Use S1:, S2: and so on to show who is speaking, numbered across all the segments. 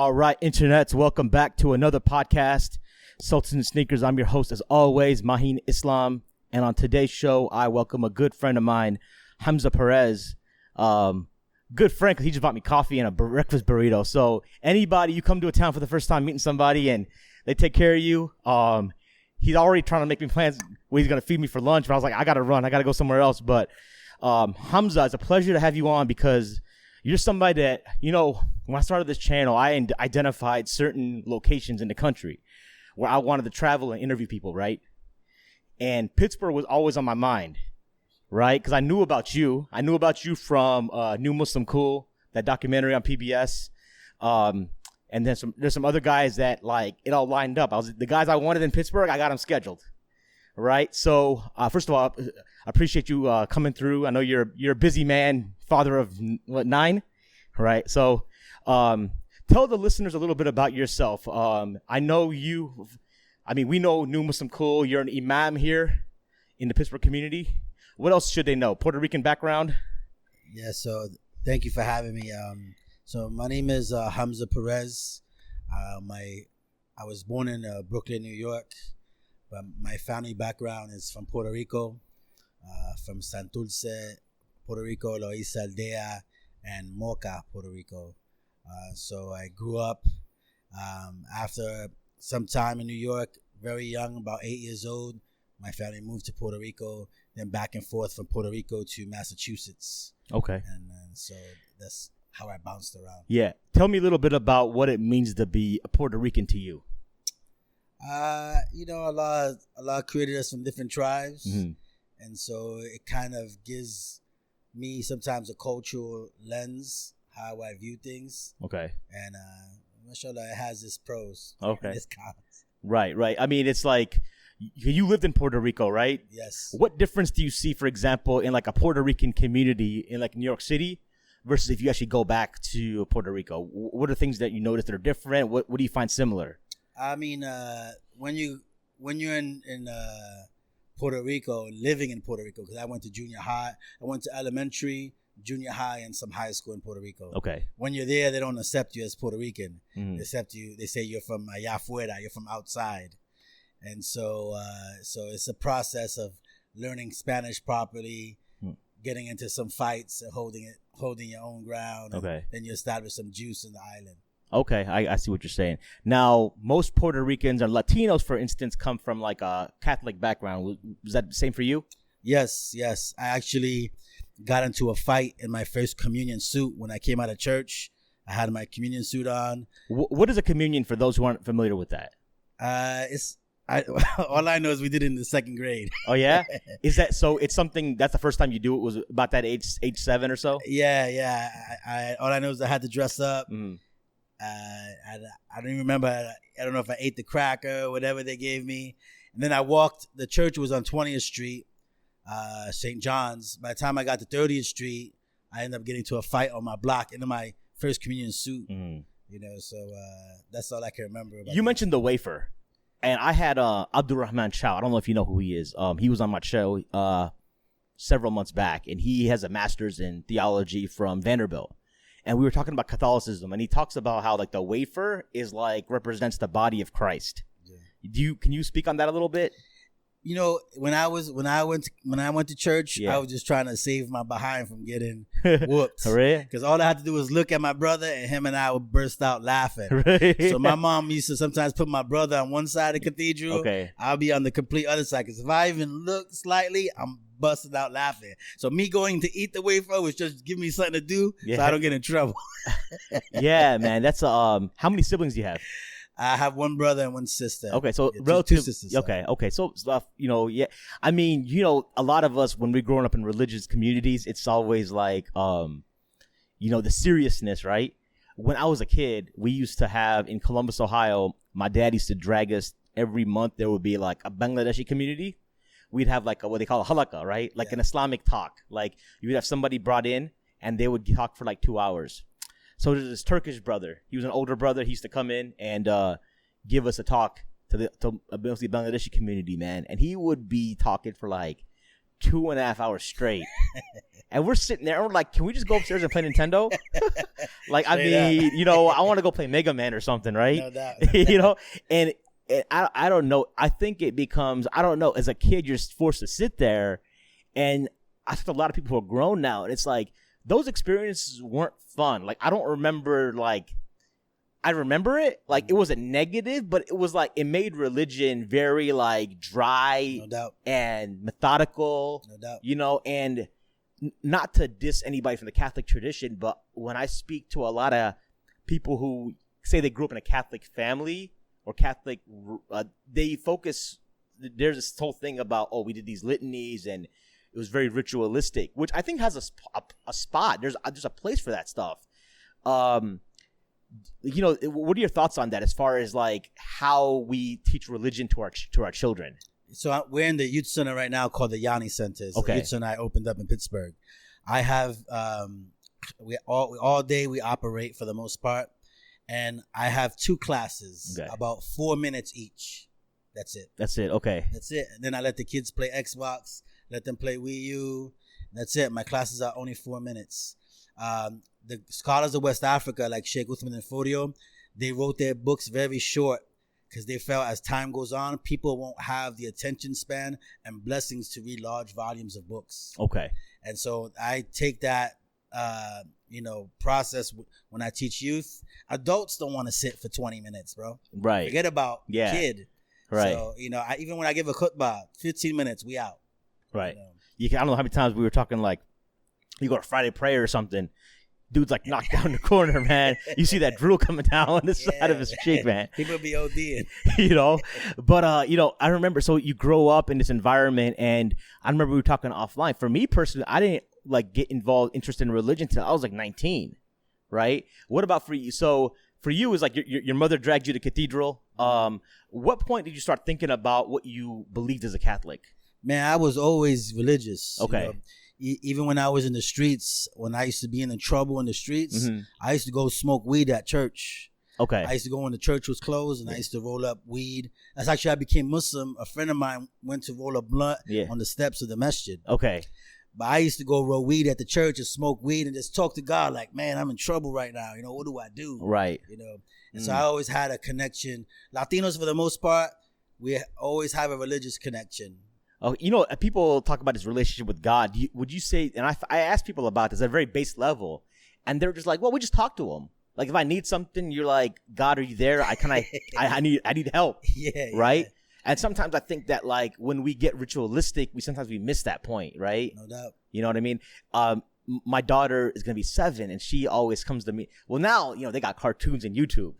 S1: All right, internets, welcome back to another podcast, Sultans and Sneakers. I'm your host, as always, Maheen Islam. And on today's show, I welcome a good friend of mine, Hamza Perez. Good friend, because he just bought me coffee and a breakfast burrito. So anybody, you come to a town for the first time, meeting somebody, and they take care of you. He's already trying to make me plans where he's going to feed me for lunch. But I was like, I got to run. I got to go somewhere else. But Hamza, it's a pleasure to have you on because you're somebody that, you know, when I started this channel, I identified certain locations in the country where I wanted to travel and interview people, right? And Pittsburgh was always on my mind, right? Because I knew about you. I knew about you from New Muslim Cool, that documentary on PBS. And then there's some other guys that, like, it all lined up. The guys I wanted in Pittsburgh, I got them scheduled, right? So, first of all, I appreciate you coming through. I know you're a busy man, father of, 9? Right? So, tell the listeners a little bit about yourself. I know you, we know New Muslim Cool. You're an imam here in the Pittsburgh community. What else should they know? Puerto Rican background?
S2: Yeah, so thank you for having me. So my name is Hamza Perez. I was born in Brooklyn, New York, but my family background is from Puerto Rico, from Santurce, Puerto Rico, Loíza Aldea, and Moca, Puerto Rico. So I grew up after some time in New York, very young, about 8 years old. My family moved to Puerto Rico, then back and forth from Puerto Rico to Massachusetts. Okay. And so that's how I bounced around.
S1: Yeah. Tell me a little bit about what it means to be a Puerto Rican to you.
S2: Allah created us from different tribes. Mm-hmm. And so it kind of gives me sometimes a cultural lens, how I view things. Okay. And mashallah, it has its pros. Okay. Its cons.
S1: Right. I mean, it's like, you lived in Puerto Rico, right?
S2: Yes.
S1: What difference do you see, for example, in like a Puerto Rican community in like New York City versus if you actually go back to Puerto Rico? What are things that you notice that are different? What do you find similar?
S2: I mean, when you're in Puerto Rico, living in Puerto Rico, because I went to junior high, I went to elementary, junior high, and some high school in Puerto Rico. Okay. When you're there, they don't accept you as Puerto Rican. Mm-hmm. They accept you. They say you're from allá afuera, you're from outside. And so it's a process of learning Spanish properly, getting into some fights, and holding your own ground. Okay. Then you establish some juice in the island.
S1: Okay, I see what you're saying. Now, most Puerto Ricans or Latinos, for instance, come from like a Catholic background. Was that the same for you?
S2: Yes. I actually got into a fight in my first communion suit when I came out of church. I had my communion suit on.
S1: What is a communion for those who aren't familiar with that?
S2: All I know is we did it in the second grade.
S1: Oh yeah, is that so? It's something that's the first time you do it. Was about that age 7 or so?
S2: Yeah. All I know is I had to dress up. Mm-hmm. I don't even remember. I don't know if I ate the cracker or whatever they gave me. And then I walked. The church was on 20th Street, St. John's. By the time I got to 30th Street, I ended up getting to a fight on my block into my first communion suit. Mm-hmm. You know, so that's all I can remember.
S1: You mentioned the wafer. And I had Abdurrahman Chow. I don't know if you know who he is. He was on my show several months back, and he has a master's in theology from Vanderbilt. And we were talking about Catholicism, and he talks about how like the wafer is like represents the body of Christ. Yeah. Can you speak on that a little bit?
S2: You know, when I went to church, I was just trying to save my behind from getting whooped. Because all I had to do was look at my brother, and him and I would burst out laughing. So my mom used to sometimes put my brother on one side of the cathedral. Okay. I'll be on the complete other side. Because if I even look slightly, I'm busting out laughing. So me going to eat the wafer was just give me something to do so I don't get in trouble.
S1: Yeah, man. That's how many siblings do you have?
S2: I have one brother and one sister.
S1: Okay, so relative. Two sisters. Okay. So yeah. I mean, you know, a lot of us when we're growing up in religious communities, it's always like, the seriousness, right? When I was a kid, we used to have in Columbus, Ohio. My dad used to drag us every month. There would be like a Bangladeshi community. We'd have like what they call a halakha, right? Like an Islamic talk. Like you would have somebody brought in, and they would talk for like 2 hours. So there's this Turkish brother. He was an older brother. He used to come in and give us a talk to the Bangladeshi community, man. And he would be talking for like 2.5 hours straight. And we're sitting there and we're like, can we just go upstairs and play Nintendo? Like, I
S2: Straight
S1: mean, you know, I want to go play Mega Man or something, right?
S2: No doubt.
S1: You know, and I don't know. I think it becomes, I don't know, as a kid, you're forced to sit there. And I think a lot of people who are grown now, and it's like, those experiences weren't fun. Like, I don't remember, like, I remember it. Like, it wasn't negative, but it was like, it made religion very, like, dry
S2: No doubt.
S1: and methodical.
S2: No doubt.
S1: You know, and not to diss anybody from the Catholic tradition, but when I speak to a lot of people who say they grew up in a Catholic family or Catholic, they focus, there's this whole thing about, oh, we did these litanies and it was very ritualistic, which I think has a spot. There's a place for that stuff. You know, what are your thoughts on that as far as like how we teach religion to our children?
S2: So we're in the youth center right now called the Yanni Center. It's
S1: Okay.
S2: the youth center I opened up in Pittsburgh. I have we all day we operate for the most part, and I have 2 classes,
S1: Okay.
S2: about 4 minutes each. That's it.
S1: That's it. Okay.
S2: That's it. And then I let the kids play Xbox, let them play Wii U. That's it. My classes are only 4 minutes. The scholars of West Africa, like Sheikh Uthman and Fodio, they wrote their books very short because they felt as time goes on, people won't have the attention span and blessings to read large volumes of books.
S1: Okay.
S2: And so I take that, process when I teach youth. Adults don't want to sit for 20 minutes, bro.
S1: Right.
S2: Forget about
S1: Yeah.
S2: kid.
S1: Right.
S2: So, even when I give a khutbah, 15 minutes, we out.
S1: Right.
S2: You know.
S1: I don't know how many times we were talking like, you go to Friday prayer or something, dude's like knocked down the corner, man. You see that drool coming down the side of his cheek, man.
S2: People be ODing.
S1: You know, but I remember. So you grow up in this environment, and I remember we were talking offline. For me personally, I didn't like get interested in religion till I was like 19, right? What about for you? So for you, is like your mother dragged you to cathedral. What point did you start thinking about what you believed as a Catholic?
S2: Man, I was always religious.
S1: Okay.
S2: Even when I was in the streets, when I used to be in trouble in the streets,
S1: Mm-hmm.
S2: I used to go smoke weed at church.
S1: Okay.
S2: I used to go when the church was closed, and I used to roll up weed. That's actually how I became Muslim. A friend of mine went to roll a blunt on the steps of the masjid.
S1: Okay.
S2: But I used to go roll weed at the church and smoke weed and just talk to God like, man, I'm in trouble right now. What do I do?
S1: Right.
S2: And so I always had a connection. Latinos, for the most part, we always have a religious connection.
S1: Oh, people talk about his relationship with God. Would you say, and I ask people about this at a very base level, and they're just like, well, we just talk to him. Like, if I need something, you're like, God, are you there? I need help.
S2: Yeah.
S1: Right?
S2: Yeah.
S1: And sometimes I think that, like, when we get ritualistic, sometimes we miss that point, right?
S2: No doubt. You
S1: know what I mean? My daughter is going to be 7, and she always comes to me. Well, now, they got cartoons and YouTube,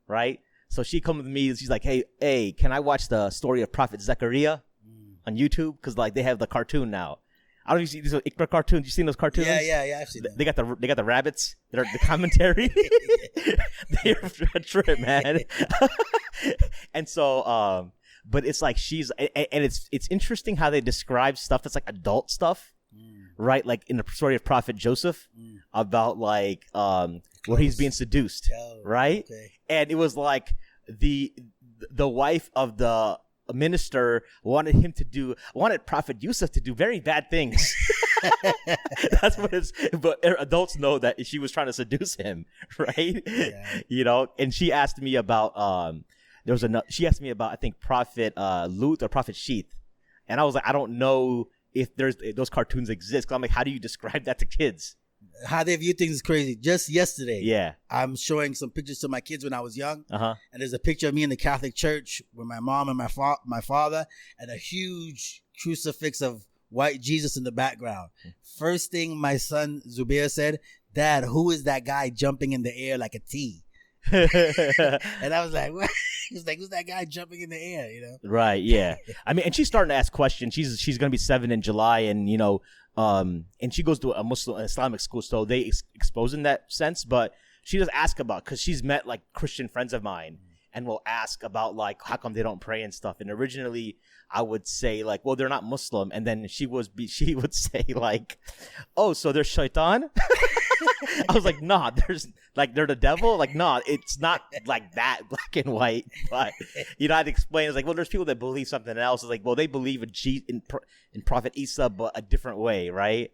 S1: right? So she comes to me, and she's like, hey, can I watch the story of Prophet Zechariah on YouTube? Because, like, they have the cartoon now. I don't know if you see these Ikra cartoons. You seen those cartoons?
S2: Yeah, I've seen them.
S1: They got the rabbits that are the commentary. They're a trip, man. And so, but it's like and it's interesting how they describe stuff that's like adult stuff, right? Like in the story of Prophet Joseph about like where he's being seduced, right? Okay. And it was like the wife of the minister wanted Prophet Yusuf to do very bad things. That's what it's. But adults know that she was trying to seduce him, right? Yeah. And she asked me about she asked me about, I think, Prophet Lut or Prophet Sheath, and I was like, I don't know if those cartoons exist. 'Cause I'm like, how do you describe that to kids?
S2: How they view things is crazy. Just yesterday,
S1: I'm
S2: showing some pictures to my kids when I was young,
S1: and
S2: there's a picture of me in the Catholic Church with my mom and my father, and a huge crucifix of white Jesus in the background. First thing my son Zubair said, "Dad, who is that guy jumping in the air like a T?" And I was like, what? He was like, who's that guy jumping in the air?
S1: Right? Yeah. I mean, and she's starting to ask questions. She's gonna be 7 in July, and and she goes to a Muslim Islamic school, so they expose in that sense. But she does ask about, because she's met like Christian friends of mine, and will ask about like how come they don't pray and stuff. And originally, I would say like, well, they're not Muslim, and then she would say like, oh, so there's shaitan. I was like, nah, they're the devil. Like, nah, it's not like that black and white. But I'd explain. It's like, well, there's people that believe something else. It's like, well, they believe in Prophet Isa, but a different way, right?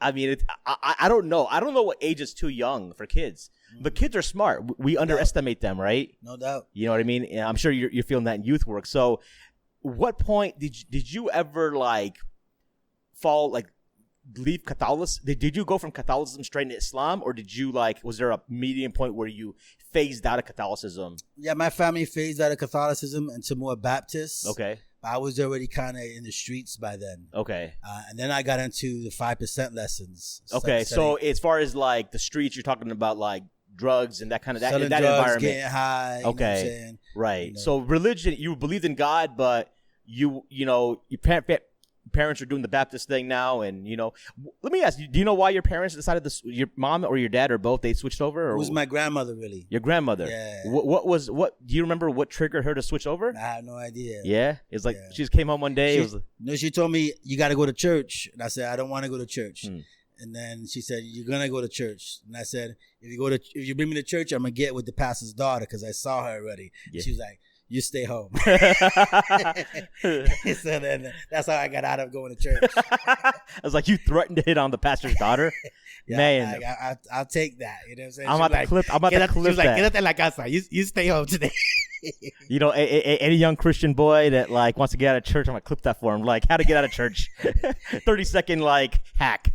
S1: I mean, I don't know. I don't know what age is too young for kids. But kids are smart. We underestimate them, right?
S2: No doubt.
S1: You know what I mean? And I'm sure you're feeling that in youth work. So, what point did you ever like leave Catholicism? Did you go from Catholicism straight into Islam, or did you was there a medium point where you phased out of Catholicism?
S2: Yeah, my family phased out of Catholicism into more Baptist.
S1: Okay.
S2: I was already kind of in the streets by then.
S1: Okay.
S2: And then I got into the 5% lessons.
S1: Okay, so as far as the streets, you're talking about drugs and that kind of that
S2: drugs,
S1: environment.
S2: Getting high.
S1: Okay.
S2: You know what I'm saying?
S1: Right. So religion, you believed in God, but your parents are doing the Baptist thing now, and let me ask you: do you know why your parents decided this? Your mom or your dad or both? They switched over. Or?
S2: It was my grandmother, really.
S1: Your grandmother.
S2: Yeah.
S1: What? Do you remember what triggered her to switch over?
S2: I have no idea.
S1: Yeah. It's she just came home one day.
S2: She told me you got to go to church, and I said I don't want to go to church. And then she said you're gonna go to church, and I said if you bring me to church, I'm gonna get with the pastor's daughter because I saw her already. Yeah. She was like, you stay home. So then that's how I got out of going to church.
S1: I was like, you threatened to hit on the pastor's daughter?
S2: Yeah,
S1: man.
S2: I'll take that. You know what I'm saying?
S1: I'm about to clip that.
S2: She was like, get up la casa. You stay home today.
S1: Any young Christian boy that wants to get out of church, I'm gonna clip that for him. How to get out of church. 30-second hack.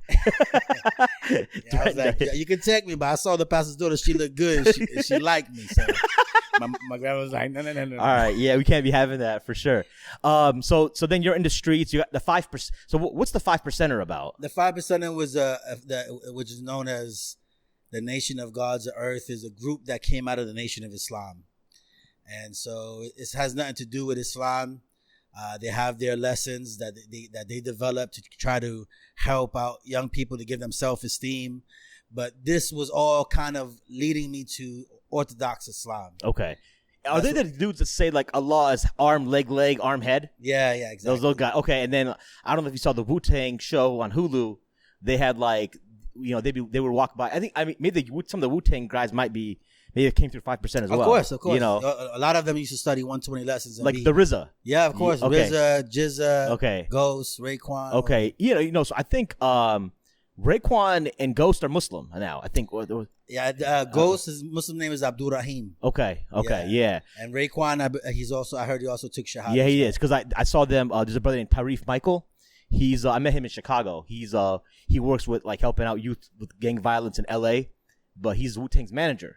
S2: I was like, you can take me, but I saw the pastor's daughter. She looked good. She liked me. So my grandma was like, no.
S1: All right, yeah, we can't be having that for sure. So then you're in the streets. You got the 5%. So what's the 5%er about?
S2: The 5%er was which is known as the Nation of Gods of Earth, is a group that came out of the Nation of Islam. And so it has nothing to do with Islam. They have their lessons that they develop to try to help out young people to give them self-esteem. But this was all kind of leading me to Orthodox Islam.
S1: Okay. Are they the dudes that say Allah is arm, leg, arm, head?
S2: Yeah, exactly.
S1: Those guys. Okay, and then I don't know if you saw the Wu-Tang show on Hulu. They had they would walk by. I mean maybe some of the Wu-Tang guys maybe it came through 5% as well.
S2: Of course. A lot of them used to study 120 lessons.
S1: The RZA.
S2: Yeah, of course.
S1: Okay.
S2: RZA, Jizza,
S1: okay.
S2: Ghost, Raekwon.
S1: Okay. So I think Raekwon and Ghost are Muslim now. I think.
S2: Ghost, his Muslim name is Abdul Rahim.
S1: Okay. Yeah.
S2: And Raekwon, I heard he also took Shahada.
S1: Yeah, he is. Because I saw them. There's a brother named Tarif Michael. He's I met him in Chicago. He works with helping out youth with gang violence in L.A. But he's Wu-Tang's manager.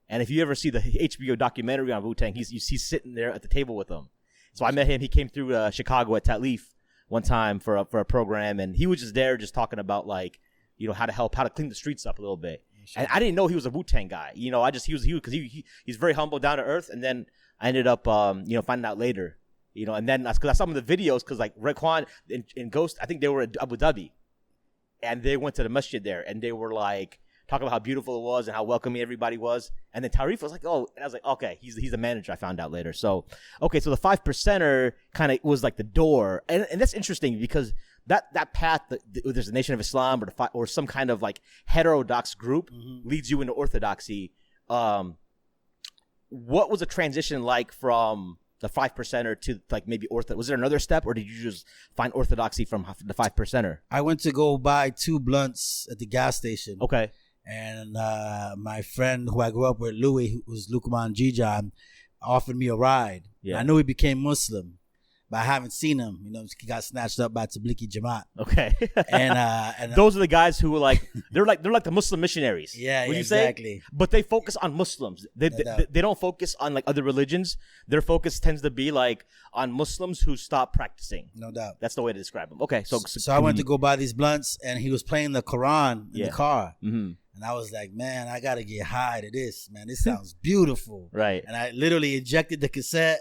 S1: And if you ever see the HBO documentary on Wu-Tang, he's sitting there at the table with them. So I met him. He came through Chicago at Tatlif one time for a program, and he was just there, just talking about how to clean the streets up a little bit. Sure. And I didn't know he was a Wu-Tang guy. He was he's very humble, down to earth. And then I ended up finding out later. And then because I saw him in the videos, because Raekwon and Ghost, I think they were at Abu Dhabi, and they went to the masjid there, and they were talking about how beautiful it was and how welcoming everybody was. And then Tarif was and I was like, okay, he's the manager. I found out later. So, okay, so the 5%er kind of was the door. And that's interesting because that path, there's the Nation of Islam or some kind of heterodox group leads you into orthodoxy. What was the transition like from the 5%er to maybe was there another step, or did you just find orthodoxy from the 5%er?
S2: I went to go buy 2 blunts at the gas station.
S1: Okay.
S2: And my friend who I grew up with, Louis, who was Lukman Jijan, offered me a ride. Yeah. I knew he became Muslim, but I haven't seen him. He got snatched up by Tablighi Jamaat.
S1: Okay.
S2: And
S1: those are the guys who were they're like the Muslim missionaries.
S2: Yeah,
S1: would you
S2: exactly.
S1: say? But they focus on Muslims. They don't focus on other religions. Their focus tends to be on Muslims who stop practicing.
S2: No doubt.
S1: That's the way to describe them. Okay. So
S2: I went to go buy these blunts, and he was playing the Quran in the car.
S1: Mm-hmm.
S2: And I was like, man, I got to get high to this, man. This sounds beautiful.
S1: Right.
S2: And I literally ejected the cassette,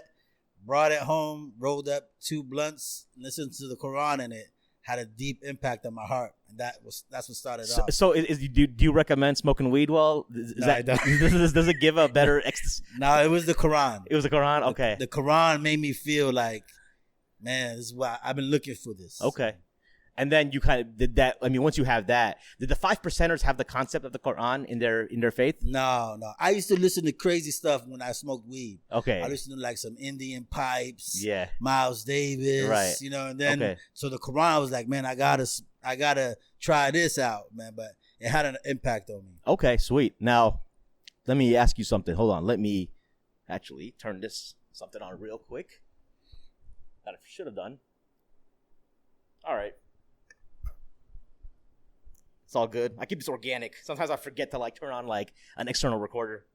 S2: brought it home, rolled up 2 blunts, listened to the Quran, and it had a deep impact on my heart. And that's what started off.
S1: So do you recommend smoking weed? Well, does it give a better ecstasy?
S2: No, it was the Quran.
S1: It was the Quran? Okay.
S2: The Quran made me feel like, man, this is why I've been looking for this.
S1: Okay. And then you kind of did that. I mean, once you have that, did the 5%ers have the concept of the Quran in their faith?
S2: No. I used to listen to crazy stuff when I smoked weed.
S1: Okay.
S2: I listened to some Indian pipes.
S1: Yeah.
S2: Miles Davis.
S1: Right.
S2: And then so the Quran was like, man, I gotta I gotta try this out, man. But it had an impact on me.
S1: Okay, sweet. Now, let me ask you something. Hold on. Let me actually turn something on real quick. That I should have done. All right. It's all good. I keep this organic. Sometimes I forget to turn on an external recorder.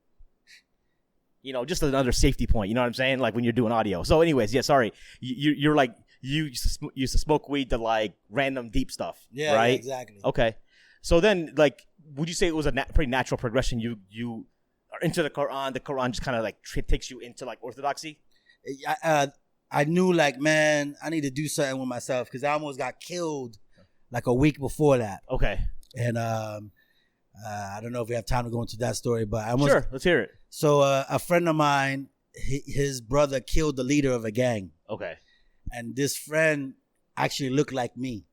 S1: Just another safety point. You know what I'm saying? Like when you're doing audio. So, anyways, yeah. Sorry, you're like you used to smoke weed to random deep stuff.
S2: Yeah,
S1: right.
S2: Yeah, exactly.
S1: Okay. So then, would you say it was a pretty natural progression? You are into the Quran. The Quran just kind of takes you into orthodoxy.
S2: I knew man, I need to do something with myself because I almost got killed a week before that.
S1: Okay.
S2: And I don't know if we have time to go into that story, but
S1: sure, let's hear it.
S2: So a friend of mine, his brother killed the leader of a gang.
S1: Okay.
S2: And this friend actually looked like me.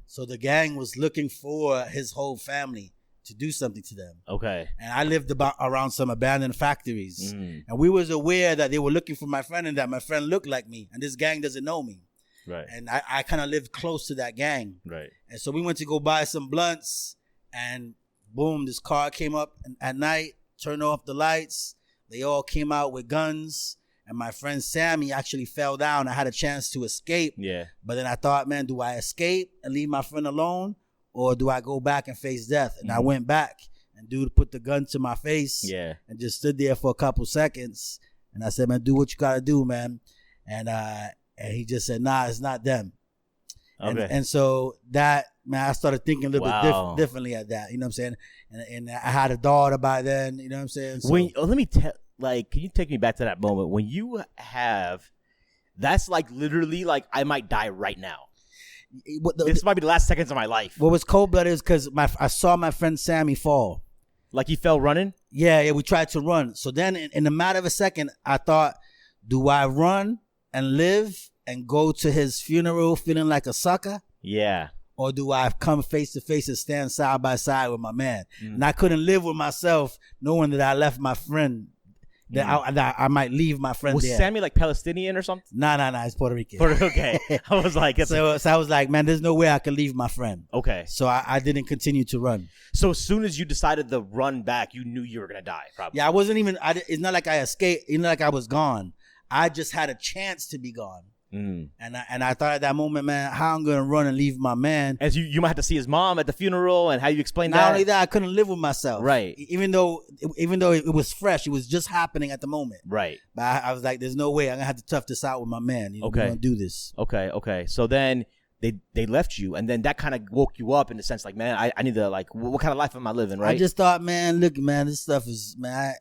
S2: So the gang was looking for his whole family to do something to them. Okay. And I lived around some abandoned factories. And we was aware that they were looking for my friend and that my friend looked like me. And this gang doesn't know me. Right. And I kind of lived close to that gang. Right. And so we went to go buy some blunts and boom, this car came up at night, turned off the lights. They all came out with guns. And my friend Sammy actually fell down. I had a chance to escape. Yeah. But then I thought, man, do I escape and leave my friend alone? Or do I go back and face death? And I went back. And dude put the gun to my face. Yeah. And just stood there for a couple seconds. And I said, man, do what you got to do, man. And he just said, nah, it's not them. Okay. And so that, man, I started thinking a little bit differently at that. You know what I'm saying? And I had a daughter by then. You know what I'm saying? So,
S1: let me tell, can you take me back to that moment when you have, that's literally I might die right now. This might be the last seconds of my life.
S2: What was cold-blooded is because I saw my friend Sammy fall.
S1: He fell running?
S2: Yeah, we tried to run. So then in a matter of a second, I thought, do I run and live and go to his funeral feeling like a sucker? Yeah. Or do I come face to face and stand side by side with my man? And I couldn't live with myself knowing that I left my friend. That I might leave my friend there.
S1: Was Sammy Palestinian or something?
S2: Nah, he's Puerto Rican.
S1: Okay. I was
S2: so I was like, man, there's no way I can leave my friend. Okay. So I didn't continue to run.
S1: So as soon as you decided to run back, you knew you were going to die, probably.
S2: Yeah, I wasn't even, it's not like I escaped, it's not like I was gone. I just had a chance to be gone. And I thought at that moment, man, how I'm gonna run and leave my man.
S1: As you might have to see his mom at the funeral, and how you explain that.
S2: Not only that, I couldn't live with myself. Right. Even though it was fresh, it was just happening at the moment. Right. But I was like, there's no way I'm gonna have to tough this out with my man. We're gonna do this.
S1: Okay. So then they left you, and then that kind of woke you up in the sense man, I need to what kind of life am I living? Right.
S2: I just thought, man, look, man, this stuff is, man,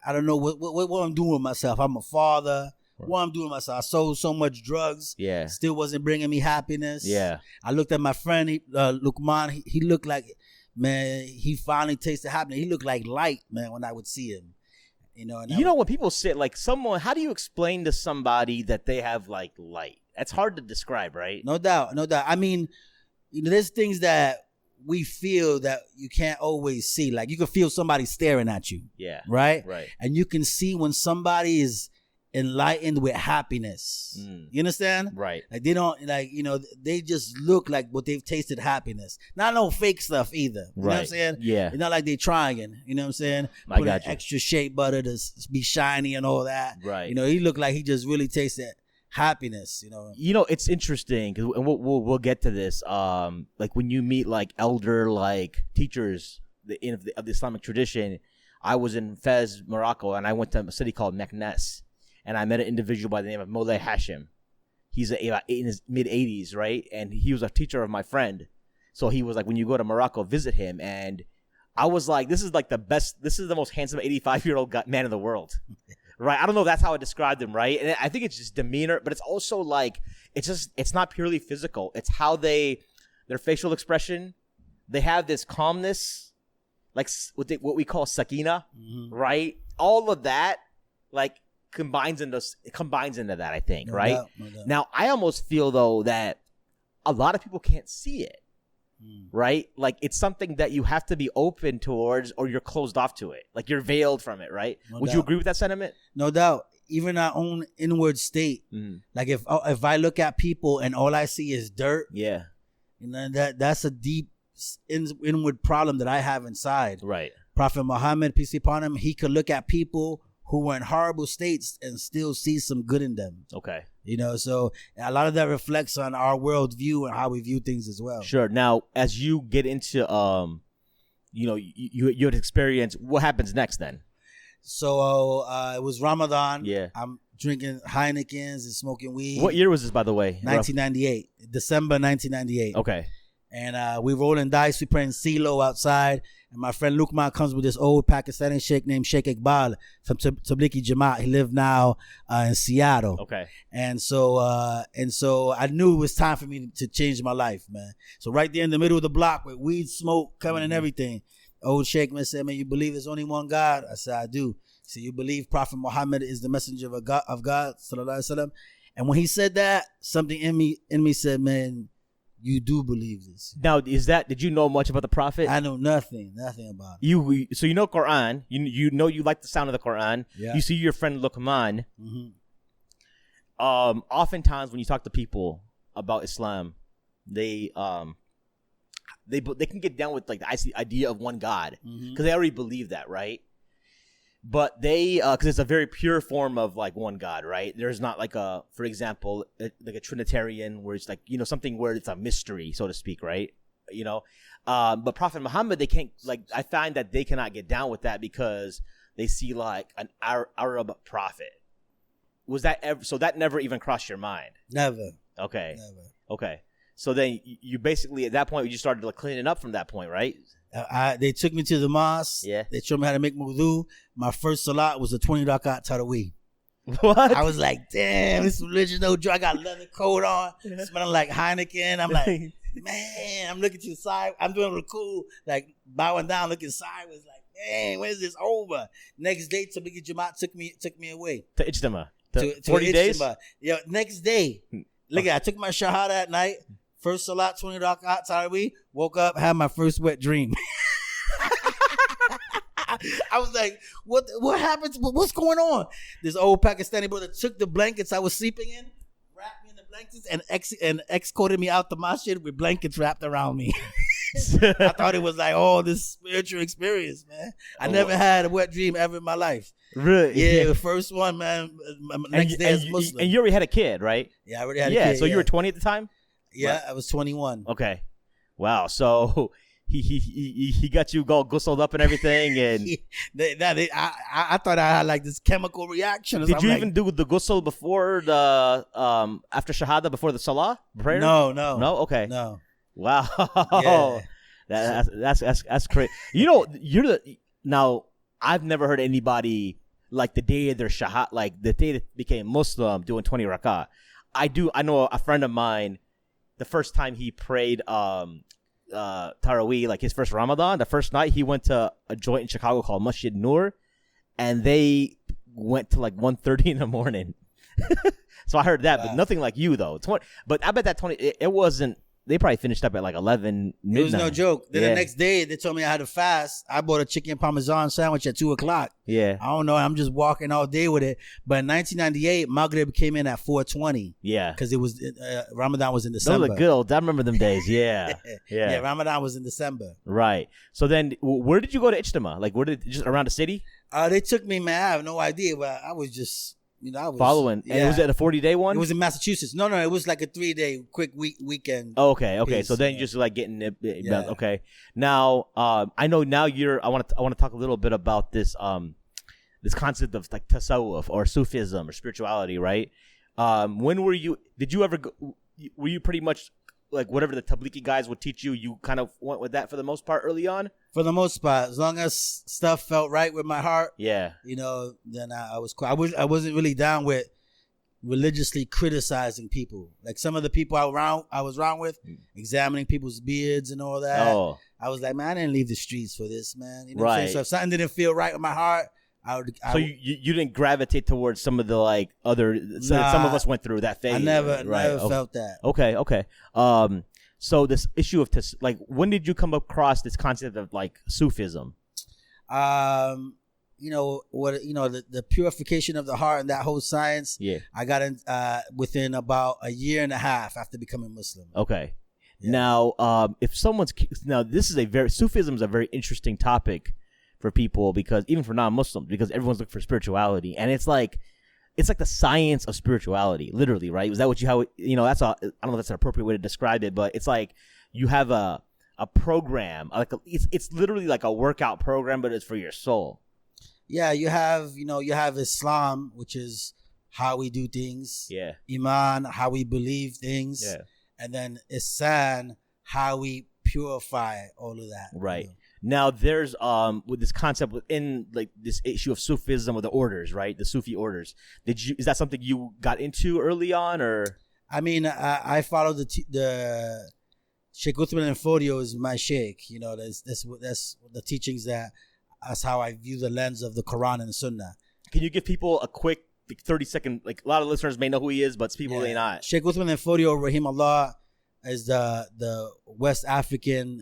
S2: I don't know what I'm doing with myself. I'm a father. What I'm doing myself, I sold so much drugs. Yeah, still wasn't bringing me happiness. Yeah, I looked at my friend, Lukman. He looked like, man, he finally tasted happiness. He looked like light, man, when I would see him.
S1: When people say someone, how do you explain to somebody that they have light? That's hard to describe, right?
S2: No doubt. I mean, there's things that we feel that you can't always see. You can feel somebody staring at you. Yeah. Right. And you can see when somebody is enlightened with happiness. You understand? Right. They don't they just look like what they've tasted happiness. Not no fake stuff either. You know what I'm saying? Yeah. It's not like they trying, you know what I'm saying? Put extra shea butter to be shiny and all that. Right. He looked like he just really tasted happiness,
S1: it's interesting because we'll get to this. When you meet elder teachers of the Islamic tradition. I was in Fez, Morocco, and I went to a city called Meknes. And I met an individual by the name of Molay Hashim. He's in his mid-80s, right? And he was a teacher of my friend. So he was when you go to Morocco, visit him. And I was this is the most handsome 85-year-old man in the world. Right? I don't know if that's how I described him, right? And I think it's just demeanor, but it's also it's not purely physical. It's how their facial expression, they have this calmness, what we call sakina, right? All of that, combines into that, I think, no right? Doubt. Now, I almost feel though that a lot of people can't see it, right? It's something that you have to be open towards, or you're closed off to it. You're veiled from it, right? Would you agree with that sentiment?
S2: No doubt. Even our own inward state. If I look at people and all I see is dirt, yeah, that's a deep inward problem that I have inside.
S1: Right.
S2: Prophet Muhammad, peace be upon him, he could look at people who were in horrible states and still see some good in them.
S1: Okay.
S2: So a lot of that reflects on our world view and how we view things as well.
S1: Sure. Now, as you get into, you had experience, what happens next then?
S2: So it was Ramadan.
S1: Yeah.
S2: I'm drinking Heinekens and smoking weed.
S1: What year was this, by the way?
S2: 1998. December 1998.
S1: Okay.
S2: And we rolling dice. We playing CeeLo outside. And my friend Lukman comes with this old Pakistani sheikh named Sheikh Iqbal from Tablighi Jamaat. He lived now in Seattle.
S1: Okay.
S2: And so I knew it was time for me to change my life, man. So right there in the middle of the block with weed smoke coming and everything, old sheikh man said, "Man, you believe there's only one God?" I said, "I do." He said, "You believe Prophet Muhammad is the messenger of God, sallallahu alaihi wasallam?" And when he said that, something in me said, "Man, you do believe this."
S1: Now, did you know much about the Prophet?
S2: I know nothing about it.
S1: So you know Quran. You know you like the sound of the Quran.
S2: Yeah.
S1: You see your friend Luqman.
S2: Mm-hmm.
S1: Oftentimes when you talk to people about Islam, they can get down with like the idea of one God because they already believe that, right? But because it's a very pure form of like one God, right? There's not like for example, like a Trinitarian where it's like, something where it's a mystery, so to speak, right? But Prophet Muhammad, they can't, like, I find that they cannot get down with that because they see like an Arab prophet. Was that ever, so that never even crossed your mind?
S2: Never.
S1: Okay.
S2: Never.
S1: Okay. So then you basically, at that point, you just started like cleaning up from that point, right?
S2: They took me to the mosque.
S1: Yeah.
S2: They showed me how to make wudu. My first salat was a 20 rakat tarawih.
S1: What?
S2: I was like, damn, this religion no joke. I got a leather coat on, smelling like Heineken. I'm like, man, I'm looking to the side. I'm doing real cool, like bowing down, looking sideways, like, man, when's this over? Next day, Tablighi Jamaat took me away
S1: To Ijtima.
S2: to
S1: 40 days?
S2: Ijtima. Yeah, next day. Look at, I took my shahada at night. First salat, 20 rakat tarawih. Woke up, had my first wet dream. I was like, what happened? What's going on? This old Pakistani brother took the blankets I was sleeping in, wrapped me in the blankets, and escorted me out the masjid with blankets wrapped around me. I thought it was like, this spiritual experience, man. I never had a wet dream ever in my life.
S1: Really?
S2: Yeah, the first one, man. Next day as Muslim.
S1: And you already had a kid, right?
S2: Yeah, I already had a kid.
S1: So you were 20 at the time?
S2: Yeah, I was 21.
S1: Okay. Wow. So he got you all gussled up and everything, and
S2: I thought I had like this chemical reaction.
S1: Did you even do the ghusl before the after shahada, before the salah prayer?
S2: No.
S1: Okay.
S2: No.
S1: Wow.
S2: Yeah.
S1: That's crazy. Now I've never heard anybody like the day of their shahad, like the day that became Muslim, doing 20 rakah. I know a friend of mine. The first time he prayed Taraweeh, like his first Ramadan, the first night he went to a joint in Chicago called Masjid Nur, and they went to like 1:30 in the morning. So I heard that, but nothing like you though. But I bet that 20, it wasn't. They probably finished up at like 11 midnight.
S2: It was no joke. Then the next day, they told me I had to fast. I bought a chicken parmesan sandwich at 2:00.
S1: Yeah.
S2: I don't know. I'm just walking all day with it. But in 1998, Maghrib came in at 4:20.
S1: Yeah.
S2: Because it was Ramadan was in December.
S1: Those are good. I remember them days. Yeah.
S2: Yeah, Ramadan was in December.
S1: Right. So then, where did you go to Ijtima? Like, just around the city?
S2: They took me, man. I have no idea, but I was just... I was
S1: following. Yeah. And was it a 40-day one?
S2: It was in Massachusetts. No, it was like a 3-day quick weekend.
S1: Okay. Piece. So then you just like getting it. Yeah. Okay. Now, I know now I want to talk a little bit about this this concept of like tasawwuf or Sufism or spirituality, right? When were you? Did you ever? Were you pretty much like whatever the Tablighi guys would teach you? You kind of went with that for the most part early on.
S2: For the most part, as long as stuff felt right with my heart,
S1: yeah,
S2: then I was cool. I wasn't really down with religiously criticizing people. Like some of the people I was around with, examining people's beards and all that.
S1: Oh.
S2: I was like, man, I didn't leave the streets for this, man. You know
S1: right.
S2: what I'm saying? So if something didn't feel right with my heart,
S1: So you didn't gravitate towards some of the like other. Some of us went through that phase.
S2: I never felt that.
S1: Okay. So this issue of like, when did you come across this concept of like Sufism?
S2: The purification of the heart and that whole science.
S1: Yeah.
S2: I got in within about a year and a half after becoming Muslim.
S1: Okay. Now, if someone's this is Sufism is a very interesting topic for people, because even for non-Muslims, because everyone's looking for spirituality, and it's like the science of spirituality, literally, right? Is that what that's I don't know if that's an appropriate way to describe it, but it's like you have a program, it's literally like a workout program, but it's for your soul.
S2: Yeah, you have Islam, which is how we do things.
S1: Yeah.
S2: Iman, how we believe things.
S1: Yeah.
S2: And then Ihsan, how we purify all of that.
S1: Right. Now there's with this concept within like this issue of Sufism, or the orders, right? The Sufi orders. Is that something you got into early on, or?
S2: I mean, I follow the Sheikh Uthman and Fodio is my sheikh. That's the teachings that's how I view the lens of the Quran and the Sunnah.
S1: Can you give people a quick 30-second, like a lot of listeners may know who he is, but people may not.
S2: Sheikh Uthman and Fodio, Rahim Allah, is the West African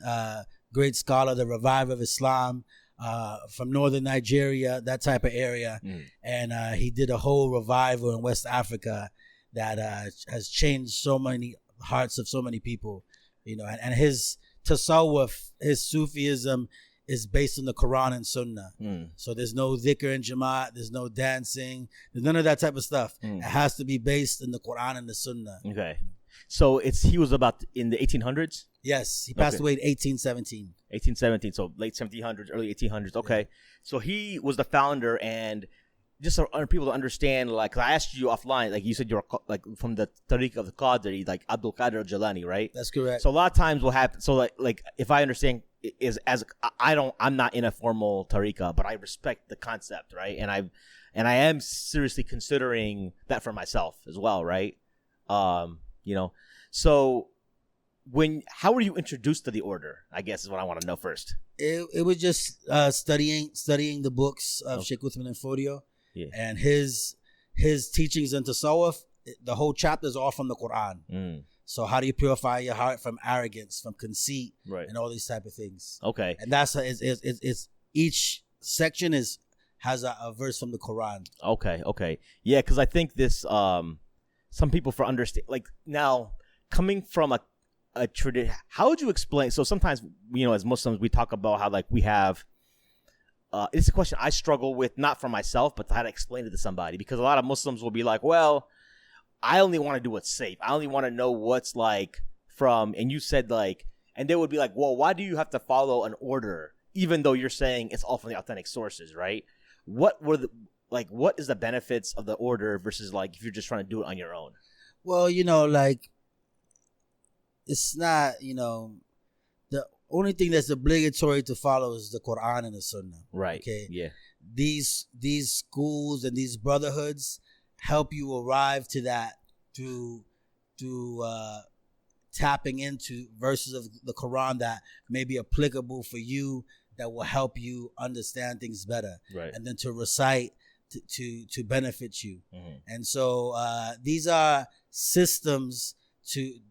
S2: great scholar, the reviver of Islam, from northern Nigeria, that type of area. And he did a whole revival in West Africa that has changed so many hearts of so many people. And his tasawwuf, his Sufism, is based on the Quran and Sunnah. So there's no dhikr and jamaat, there's no dancing, there's none of that type of stuff. It has to be based in the Quran and the Sunnah.
S1: Okay. So he was about in the 1800s?
S2: Yes, he passed away in 1817.
S1: 1817, so late 1700s, early 1800s. Okay. Yeah. So he was the founder, and just for people to understand, like, 'cause I asked you offline, like you said you're like from the Tariq of the Qadri, like Abdul Qadir al-Jilani, right?
S2: That's correct.
S1: So a lot of times what happens, so like if I understand, I'm not in a formal tariqah, but I respect the concept, right? And I am seriously considering that for myself as well, right? So how were you introduced to the order, I guess is what I want to know first.
S2: It was just studying the books of Sheikh Uthman and Fodio, and his teachings in Tasawwuf. The whole chapter is all from the Quran. So how do you purify your heart from arrogance, from conceit, and all these type of things? Okay. And that's it's each section has a verse from the Quran.
S1: Okay. Yeah, because I think this some people for understand, like, now coming from a tradition, how would you explain? So sometimes as Muslims we talk about how like we have. It's a question I struggle with, not for myself, but how to explain it to somebody, because a lot of Muslims will be like, well, I only want to do what's safe. I only want to know what's like from, and you said like, and they would be like, well, why do you have to follow an order, even though you're saying it's all from the authentic sources, right? What is the benefits of the order versus like if you're just trying to do it on your own? Well,
S2: like, it's not, the only thing that's obligatory to follow is the Quran and the Sunnah.
S1: Right.
S2: Okay.
S1: Yeah.
S2: These schools and these brotherhoods help you arrive to that through tapping into verses of the Quran that may be applicable for you, that will help you understand things better, right? And then to recite to benefit you. And so these are systems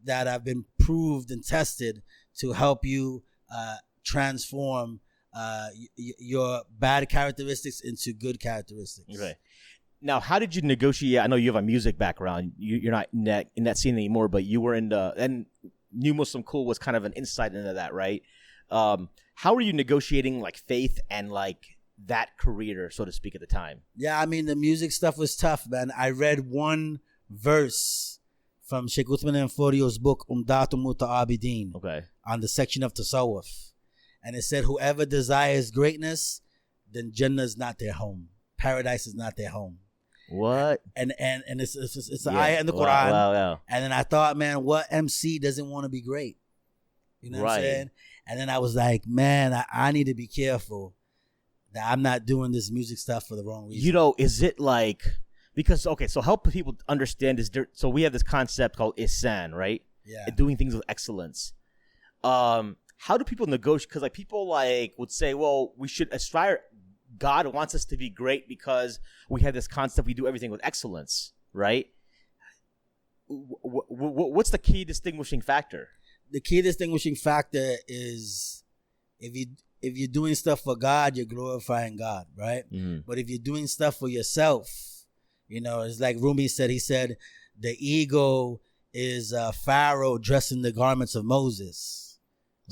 S2: that have been proved and tested to help you transform your bad characteristics into good characteristics.
S1: Right. Now, how did you negotiate? I know you have a music background. You're not in that scene anymore, but you were and New Muslim Cool was kind of an insight into that, right? How were you negotiating like faith and like that career, so to speak, at the time?
S2: Yeah, I mean, the music stuff was tough, man. I read one verse from Sheikh Uthman and Fodio's book, Umdatul Muta'abidin, on the section of Tasawwuf. And it said, whoever desires greatness, then Jannah is not their home. Paradise is not their home.
S1: What?
S2: And it's an ayah in the Quran. Wow. And then I thought, man, what MC doesn't want to be great? You know what I'm saying? And then I was like, man, I need to be careful that I'm not doing this music stuff for the wrong reason.
S1: Is it like, because, so help people understand this. So we have this concept called ihsan, right?
S2: Yeah.
S1: And doing things with excellence. How do people negotiate? Because like people like would say, well, we should aspire. God wants us to be great because we have this concept. We do everything with excellence, right? What's the key distinguishing factor?
S2: The key distinguishing factor is if you're doing stuff for God, you're glorifying God, right? Mm-hmm. But if you're doing stuff for yourself, it's like Rumi said. He said the ego is Pharaoh dressed in the garments of Moses.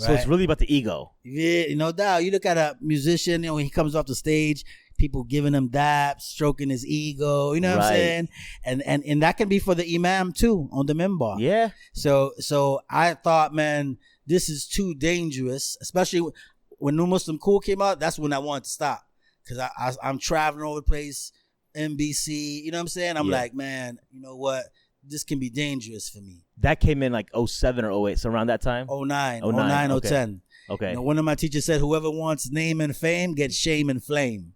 S2: Right?
S1: So it's really about the ego.
S2: Yeah, no doubt. You look at a musician, when he comes off the stage, people giving him daps, stroking his ego, you know what I'm saying? And that can be for the imam too, on the minbar.
S1: Yeah.
S2: So I thought, man, this is too dangerous, especially when New Muslim Cool came out. That's when I wanted to stop, because I'm traveling over the place, NBC, you know what I'm saying? I'm like, man, you know what? This can be dangerous for me.
S1: That came in like 07 or 08, so around that time?
S2: 09,
S1: okay.
S2: 010.
S1: Okay.
S2: One of my teachers said, whoever wants name and fame gets shame and flame.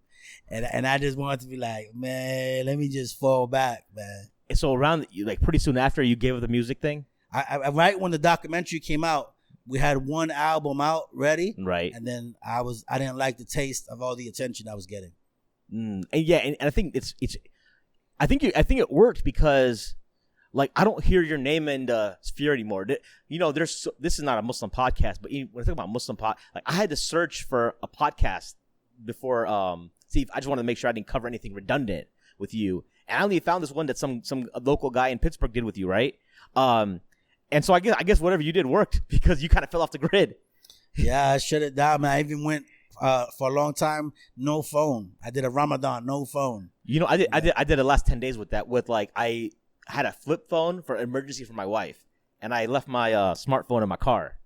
S2: And I just wanted to be like, man, let me just fall back, man.
S1: And so around, like pretty soon after you gave up the music thing?
S2: I right when the documentary came out, we had one album out ready.
S1: Right.
S2: And then I didn't like the taste of all the attention I was getting.
S1: And I think I think it worked because, like, I don't hear your name in the sphere anymore. You know, this is not a Muslim podcast, but when I think about Muslim like, I had to search for a podcast before. See, I just wanted to make sure I didn't cover anything redundant with you, and I only found this one that some local guy in Pittsburgh did with you, right? And so I guess whatever you did worked, because you kind of fell off the grid.
S2: Yeah, I shut it down, man. I even went for a long time, no phone. I did a Ramadan, no phone. You know, I
S1: did the last 10 days with that. With like, I had a flip phone for emergency for my wife, and I left my smartphone in my car.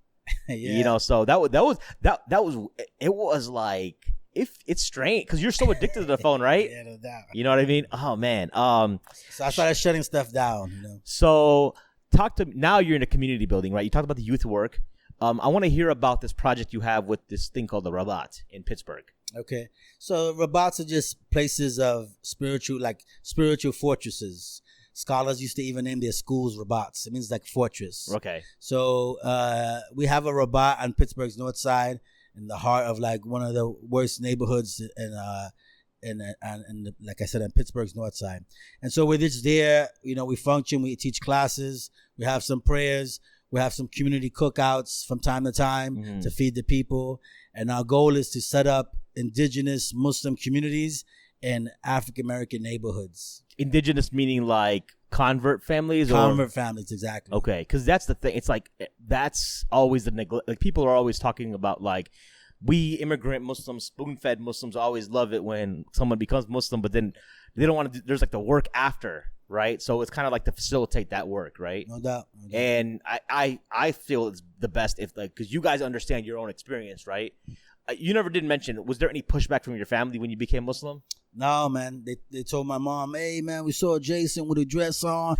S1: Yeah. You know, so that was like, it's strange because you're so addicted to the phone, right?
S2: Yeah, no doubt.
S1: You know what I mean? Oh man.
S2: So I started shutting stuff down. You know.
S1: So now you're in a community building, right? You talked about the youth work. I want to hear about this project you have with this thing called the Rabat in Pittsburgh.
S2: Okay, so Rabats are just places of spiritual fortresses. Scholars used to even name their schools Rabats. It means like fortress. Okay. So we have a Rabat on Pittsburgh's north side, in the heart of like one of the worst neighborhoods and like I said, on Pittsburgh's north side. And so we're just there, you know, we function, we teach classes, we have some prayers, we have some community cookouts from time to time to feed the people. And our goal is to set up indigenous Muslim communities in African-American neighborhoods.
S1: Indigenous meaning like convert families?
S2: Convert families, exactly.
S1: Okay, because that's the thing. It's like, that's always the neglect. Like, people are always talking about, like, we immigrant Muslims, spoon-fed Muslims always love it when someone becomes Muslim, but then they don't want to there's like the work after, right? So it's kind of like to facilitate that work, right?
S2: No doubt.
S1: And I feel it's the best if, like, because you guys understand your own experience, right? You never did mention, was there any pushback from your family when you became Muslim?
S2: No, man. They told my mom, hey, man, we saw Jason with a dress on.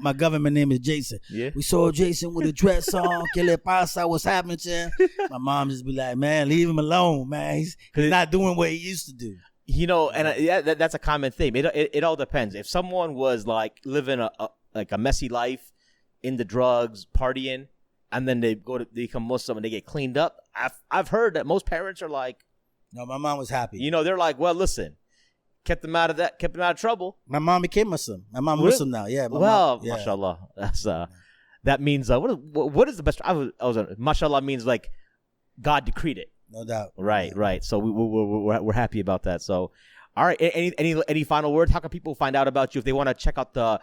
S2: my government name is Jason. Yeah. We saw Jason with a dress on. Que le pasa? What's happening to him? My mom just be like, man, leave him alone, man. He's not doing what he used to do. You know, and
S1: that's a common theme. It all depends. If someone was like living a messy life, into drugs, partying, and then they become Muslim and they get cleaned up, I've heard that most parents are like,
S2: no, my mom was happy.
S1: You know, they're like, well, listen, kept them out of trouble.
S2: My mom became Muslim. My mom is Muslim now. Yeah.
S1: Mashallah. That's that means what is the best? Mashallah means like God decreed it.
S2: No doubt.
S1: Right. So we're happy about that. So, all right. Any final words? How can people find out about you if they want to check out the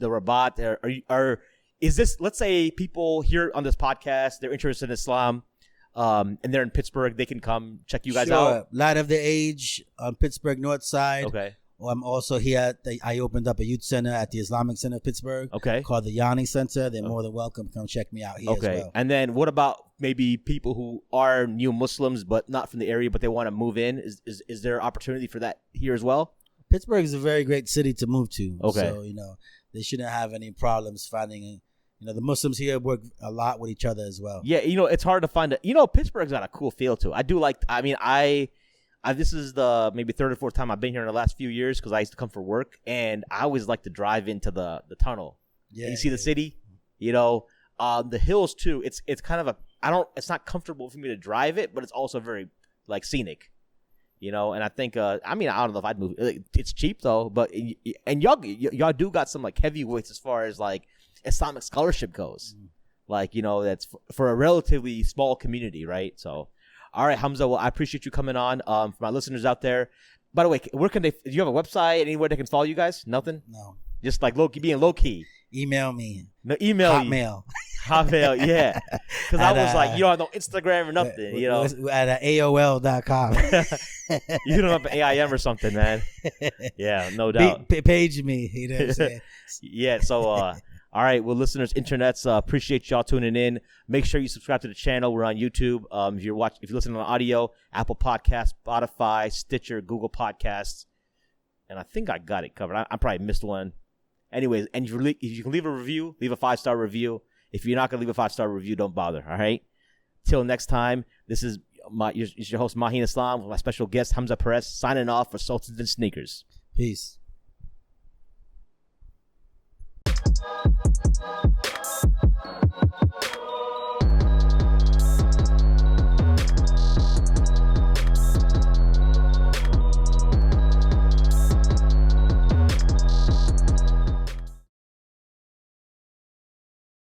S1: Rabat? Is this, let's say people here on this podcast, they're interested in Islam, and they're in Pittsburgh, they can come check you guys out?
S2: Light of the Age on Pittsburgh North Side. Okay. I'm also here I opened up a youth center at the Islamic Center of Pittsburgh. Okay. Called the Yanni Center. They're more than welcome to come check me out here as well.
S1: And then what about maybe people who are new Muslims but not from the area but they want to move in? Is there opportunity for that here as well?
S2: Pittsburgh is a very great city to move to. Okay. So, you know, they shouldn't have any problems finding the Muslims here work a lot with each other as well.
S1: Yeah, it's hard to find Pittsburgh's got a cool feel to it. I do like, this is the maybe third or fourth time I've been here in the last few years because I used to come for work, and I always like to drive into the tunnel. Yeah. You see the city, the hills too. It's kind of it's not comfortable for me to drive it, but it's also very like scenic. And I think, I don't know if I'd move. It's cheap though, but and y'all do got some like heavyweights as far as like Islamic scholarship goes. Like, that's for a relatively small community, right? So, all right, Hamza, well, I appreciate you coming on. For my listeners out there, by the way, where can do you have a website, anywhere they can follow you guys? Nothing?
S2: No.
S1: Just like being low key.
S2: email me.
S1: No, email
S2: Hotmail.
S1: Hotmail, yeah. Because I was like, you don't have no Instagram or nothing, you know.
S2: At AOL.com.
S1: You don't have an AIM or something, man. Yeah, no doubt.
S2: Page me. You know what I'm saying?
S1: Yeah, so, all right, well, listeners, internets, appreciate y'all tuning in. Make sure you subscribe to the channel. We're on YouTube. If you're listening on audio, Apple Podcasts, Spotify, Stitcher, Google Podcasts. And I think I got it covered. I probably missed one. Anyways, and if you can leave a review, leave a 5-star review. If you're not going to leave a 5-star review, don't bother, all right? Till next time, this is your host, Mahin Islam, with my special guest, Hamza Perez, signing off for Sultans and Sneakers.
S2: Peace.